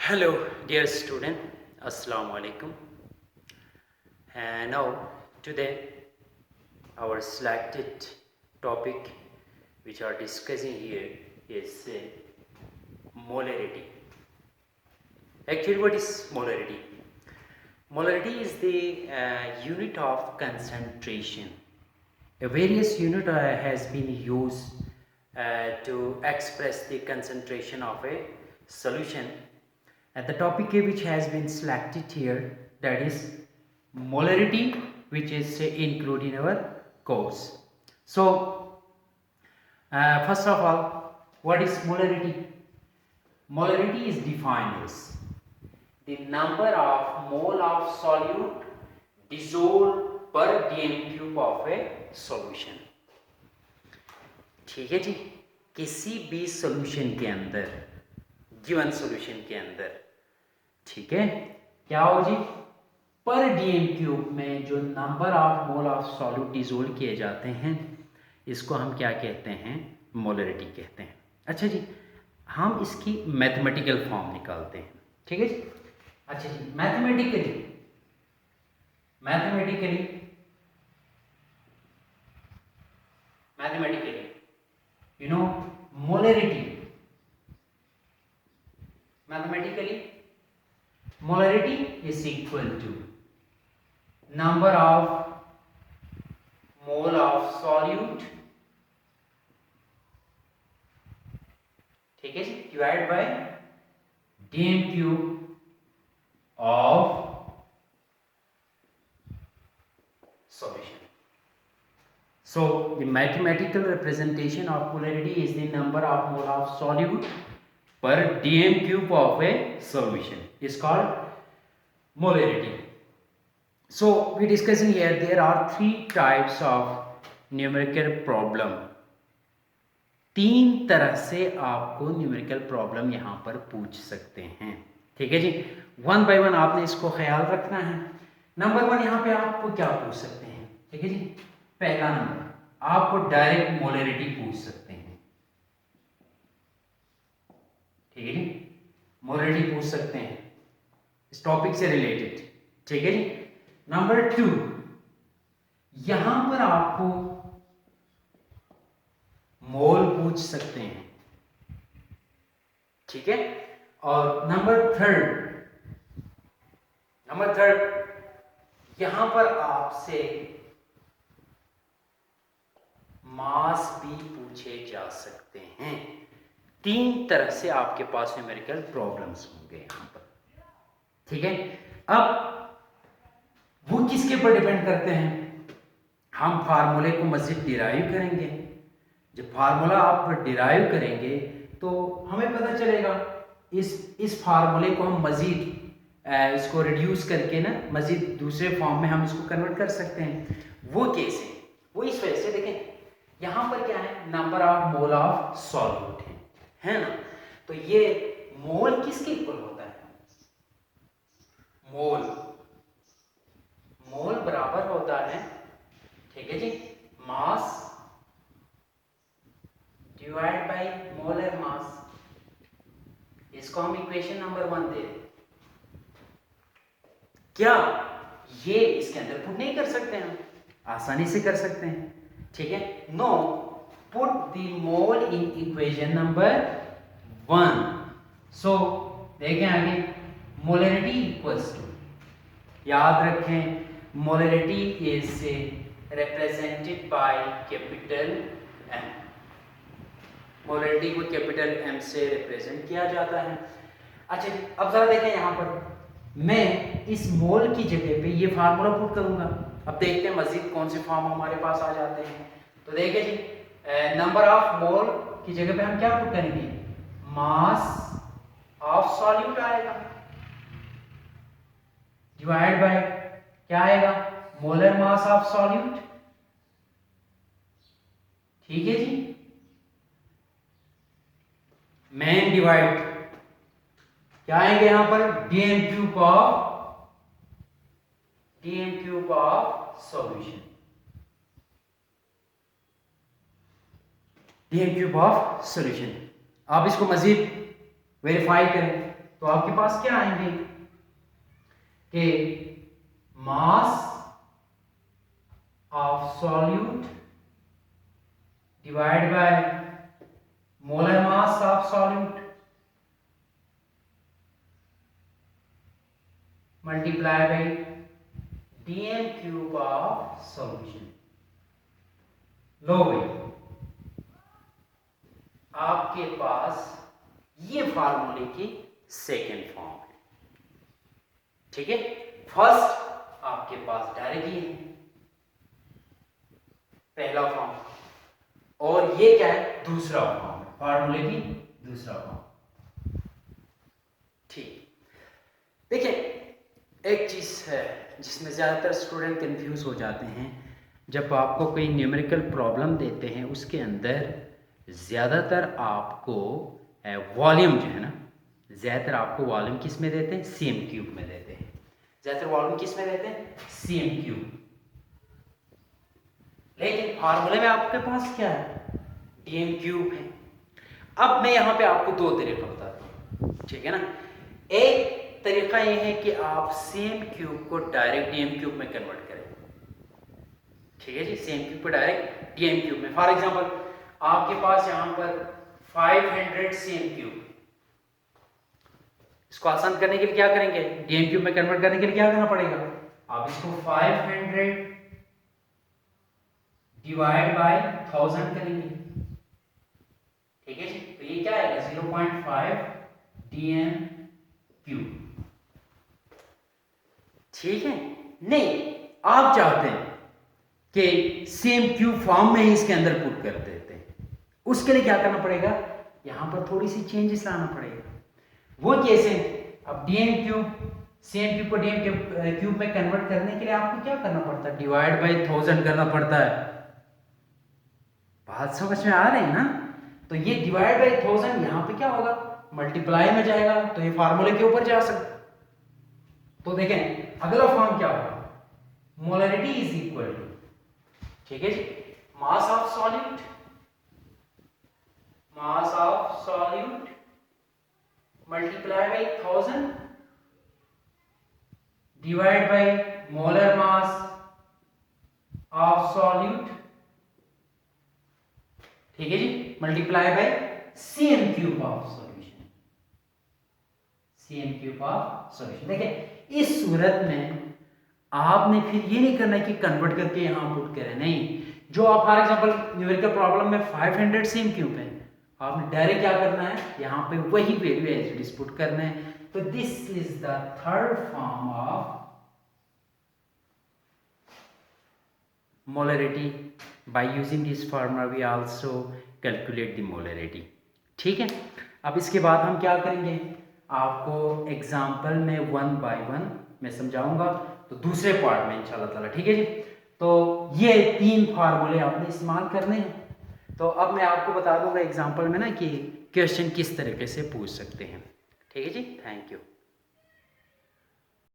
Hello, dear student. Assalamu alaikum. And now, today, our selected topic, which are discussing here, is molarity. Actually, what is molarity? Molarity is the unit of concentration. A various unit has been used to express the concentration of a solution. And the topic which has been selected here, that is molarity, which is included in our course. So, first of all, what is molarity? Molarity is defined as the number of mole of solute dissolved per dm cube of a solution. ठीक है जी, किसी भी solution के अंदर, given solution के अंदर, ठीक है, क्या हो जी, पर डीएम क्यूब में जो number of mole of solute dissolve किए जाते हैं, इसको हम क्या कहते हैं? मोलरिटी कहते हैं. अच्छा जी, हम इसकी मैथमेटिकल फॉर्म निकालते हैं. ठीक है जी. अच्छा जी, mathematically you know molarity, mathematically molarity is equal to number of mole of solute, ठीक है जी, divided by dm cube of solution. So the mathematical representation of polarity is the number of mole of solute per dm cube of a solution is called molarity. So we discussing here there are three types of numerical problem. तीन तरह से आपको numerical problem यहाँ पर पूछ सकते हैं. ठीक है जी, वन बाय वन आपने इसको ख्याल रखना है. नंबर वन, यहाँ पे आपको क्या पूछ सकते हैं? ठीक है जी, पहला नंबर आपको डायरेक्ट मोलरिटी पूछ सकते हैं. ठीक है जी, मोलरिटी पूछ सकते हैं इस टॉपिक से रिलेटेड. ठीक है जी. नंबर टू, यहां पर आपको मोल पूछ सकते हैं. ठीक है. और नंबर थर्ड, यहां पर आपसे मास भी पूछे जा सकते हैं. तीन तरह से आपके पास न्यूमेरिकल प्रॉब्लम्स होंगे यहां पर. ठीक है. अब वो किसके पर डिपेंड करते हैं? हम फार्मूले को मजीद डिराइव करेंगे. जब फार्मूला आप डिराइव करेंगे तो हमें पता चलेगा इस फार्मूले को हम मजीद इसको रिड्यूस करके ना मजीद दूसरे फॉर्म में हम इसको कन्वर्ट कर सकते हैं. वो कैसे? वो इस वजह से, देखें यहां पर क्या है, number of mole of solute है ना. तो ये मोल किसके इक्वल होता है? मोल बराबर होता है, ठीक है जी, mass divide by molar mass. इसको हम इक्वेशन नंबर 1 दे दें. क्या ये इसके अंदर पुट नहीं कर सकते हैं? आसानी से कर सकते हैं. ठीक है. No, put the mole in equation number 1. So देखें आगे, मोलरिटी इक्वल्स टू, याद रखें, molarity is represented by capital M. Molarity को कैपिटल एम से रिप्रेजेंट किया जाता है. अच्छा, अब जरा देखें यहां पर मैं इस मोल की जगह पे ये फार्मूला पुट करूंगा. अब देखते हैं मजीद कौन से फॉर्म हमारे पास आ जाते हैं. तो देखिए जी, नंबर ऑफ मोल की जगह पे हम क्या पुट करेंगे? मास ऑफ सॉल्यूट आएगा डिवाइड बाय क्या आएगा? Molar mass of solute. ठीक है जी. मैन डिवाइड क्या आएंगे यहां पर? DM cube of solution. DM cube of solution. आप इसको मजीद वेरीफाई करें तो आपके पास क्या आएंगे कि mass of solute divide by molar mass of solute multiply by dm cube of solution. लो भाई, आपके पास ये फार्मूले की सेकेंड फॉर्म है, ठीक है। फर्स्ट आपके पास डायरेक्ट ये है पहला फॉर्म, और ये क्या है दूसरा फॉर्म है, फार्मूले की दूसरा फॉर्म। ठीक, देखिए एक चीज है जिसमें ज्यादातर स्टूडेंट कंफ्यूज हो जाते हैं, जब आपको कोई न्यूमेरिकल प्रॉब्लम देते हैं उसके अंदर ज़्यादातर आपको वॉल्यूम जो है ना, ज़्यादातर आपको वॉल्यूम किस में देते हैं, सी एम क्यूब में देते हैं। ज़्यादातर वॉल्यूम किस में देते हैं, सी एम क्यूब। लेकिन फार्मूले में आपके पास क्या है, डी एम क्यूब है। अब मैं यहाँ पे आपको दो तरीका बताता हूँ, ठीक है ना। एक तरीका ये है कि आप सेम क्यूब को डायरेक्ट डी एम क्यूब में कन्वर्ट करें, ठीक है जी। सेम क्यूब को डायरेक्ट डी एम क्यूब में, फॉर एग्जांपल आपके पास यहां पर 500 सेम क्यूब, इसको आसान करने के लिए क्या करेंगे, डी एम क्यूब में कन्वर्ट करने के लिए क्या करना पड़ेगा, आप इसको 500 डिवाइड बाय 1000 करेंगे, ठीक है जी। तो ये क्या आएगा 0.5 डीएम क्यूब, ठीक है। नहीं, आप चाहते हैं कि सेम क्यूब फॉर्म में ही इसके अंदर पुट कर देते हैं, उसके लिए क्या करना पड़ेगा, यहां पर थोड़ी सी चेंजेस लाना पड़ेगा। वो कैसे, अब डीएम क्यूब सेम क्यूब को डीएम क्यूब में कन्वर्ट करने के लिए आपको क्या करना पड़ता है, डिवाइड बाय 1000 करना पड़ता है। बात समझ में आ रही है ना। तो ये डिवाइड बाय 1000 यहां पे क्या होगा, मल्टीप्लाई में जाएगा, तो ये फार्मूले के ऊपर जा सकता। तो देखें अगला फॉर्म क्या होगा, मोलरिटी इज इक्वल टू, ठीक है जी, mass of solute multiply by 1000 divide by molar mass of solute, ठीक है जी, multiply by CM cube of solution, CM cube of solution. देखिए इस सूरत में आपने फिर ये नहीं करना कि कन्वर्ट करके यहां पुट करें, नहीं। जो आप फॉर एग्जांपल न्यूमेरिकल प्रॉब्लम में 500 सेम क्यूब है, आपने डायरेक्ट क्या करना है, यहां पे वही value as it is put करना है। तो this is the third form of molarity. By using this formula we also calculate the molarity, ठीक है। अब इसके बाद हम क्या करेंगे, आपको एग्जाम्पल में 1 बाय 1 मैं समझाऊंगा, तो दूसरे पार्ट में इंशाल्लाह ताला, ठीक है जी। तो ये 3 फार्मूले आपने इस्तेमाल करने हैं। तो अब मैं आपको बता दूंगा एग्जाम्पल में ना कि क्वेश्चन किस तरीके से पूछ सकते हैं, ठीक है जी। Thank you.